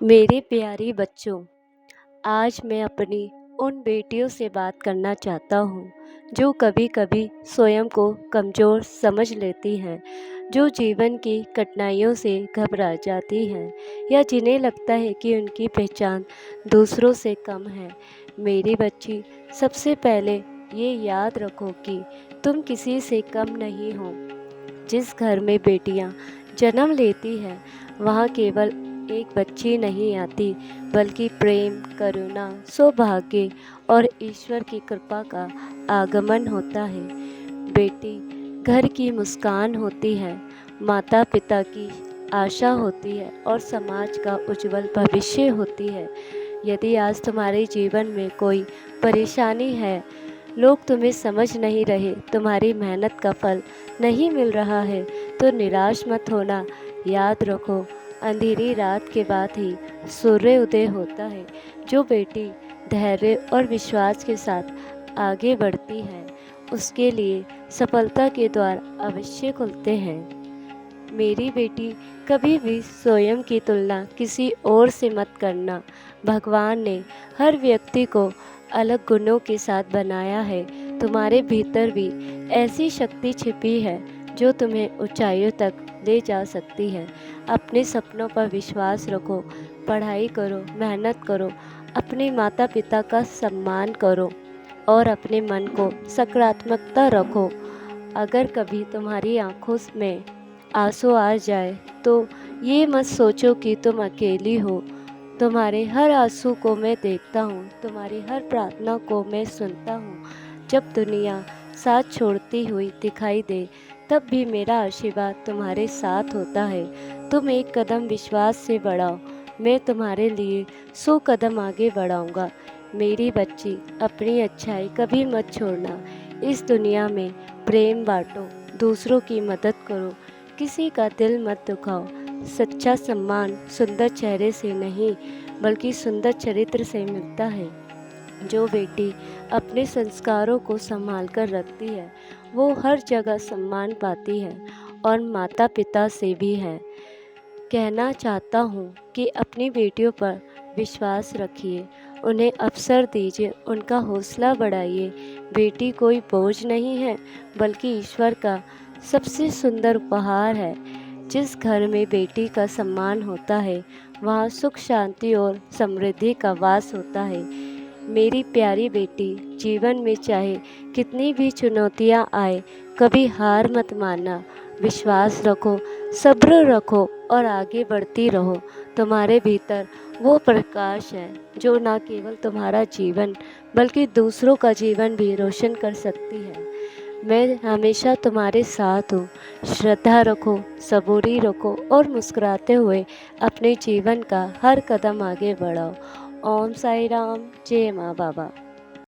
मेरे प्यारे बच्चों, आज मैं अपनी उन बेटियों से बात करना चाहता हूँ जो कभी कभी स्वयं को कमज़ोर समझ लेती हैं, जो जीवन की कठिनाइयों से घबरा जाती हैं या जिन्हें लगता है कि उनकी पहचान दूसरों से कम है। मेरी बच्ची, सबसे पहले ये याद रखो कि तुम किसी से कम नहीं हो। जिस घर में बेटियां जन्म लेती हैं वहाँ केवल एक बच्ची नहीं आती, बल्कि प्रेम, करुणा, सौभाग्य और ईश्वर की कृपा का आगमन होता है। बेटी घर की मुस्कान होती है, माता पिता की आशा होती है और समाज का उज्जवल भविष्य होती है। यदि आज तुम्हारे जीवन में कोई परेशानी है, लोग तुम्हें समझ नहीं रहे, तुम्हारी मेहनत का फल नहीं मिल रहा है, तो निराश मत होना। याद रखो, अंधेरी रात के बाद ही सूर्य उदय होता है। जो बेटी धैर्य और विश्वास के साथ आगे बढ़ती है, उसके लिए सफलता के द्वार अवश्य खुलते हैं। मेरी बेटी, कभी भी स्वयं की तुलना किसी और से मत करना। भगवान ने हर व्यक्ति को अलग गुणों के साथ बनाया है। तुम्हारे भीतर भी ऐसी शक्ति छिपी है जो तुम्हें ऊंचाइयों तक ले जा सकती है। अपने सपनों पर विश्वास रखो, पढ़ाई करो, मेहनत करो, अपने माता पिता का सम्मान करो और अपने मन को सकारात्मकता रखो। अगर कभी तुम्हारी आंखों में आंसू आ जाए तो ये मत सोचो कि तुम अकेली हो। तुम्हारे हर आंसू को मैं देखता हूँ, तुम्हारी हर प्रार्थना को मैं सुनता हूँ। जब दुनिया साथ छोड़ती हुई दिखाई दे, तब भी मेरा आशीर्वाद तुम्हारे साथ होता है। तुम एक कदम विश्वास से बढ़ाओ, मैं तुम्हारे लिए 100 कदम आगे बढ़ाऊँगा। मेरी बच्ची, अपनी अच्छाई कभी मत छोड़ना। इस दुनिया में प्रेम बांटो, दूसरों की मदद करो, किसी का दिल मत दुखाओ। सच्चा सम्मान सुंदर चेहरे से नहीं, बल्कि सुंदर चरित्र से मिलता है। जो बेटी अपने संस्कारों को संभाल कर रखती है, वो हर जगह सम्मान पाती है और माता पिता से भी है। कहना चाहता हूँ कि अपनी बेटियों पर विश्वास रखिए, उन्हें अवसर दीजिए, उनका हौसला बढ़ाइए। बेटी कोई बोझ नहीं है, बल्कि ईश्वर का सबसे सुंदर उपहार है। जिस घर में बेटी का सम्मान होता है, वहाँ सुख, शांति और समृद्धि का वास होता है। मेरी प्यारी बेटी, जीवन में चाहे कितनी भी चुनौतियाँ आए, कभी हार मत मानना। विश्वास रखो, सब्र रखो और आगे बढ़ती रहो। तुम्हारे भीतर वो प्रकाश है जो न केवल तुम्हारा जीवन, बल्कि दूसरों का जीवन भी रोशन कर सकती है। मैं हमेशा तुम्हारे साथ हूँ। श्रद्धा रखो, सबूरी रखो और मुस्कुराते हुए अपने जीवन का हर कदम आगे बढ़ाओ। ओम साई राम, जय माँ बाबा।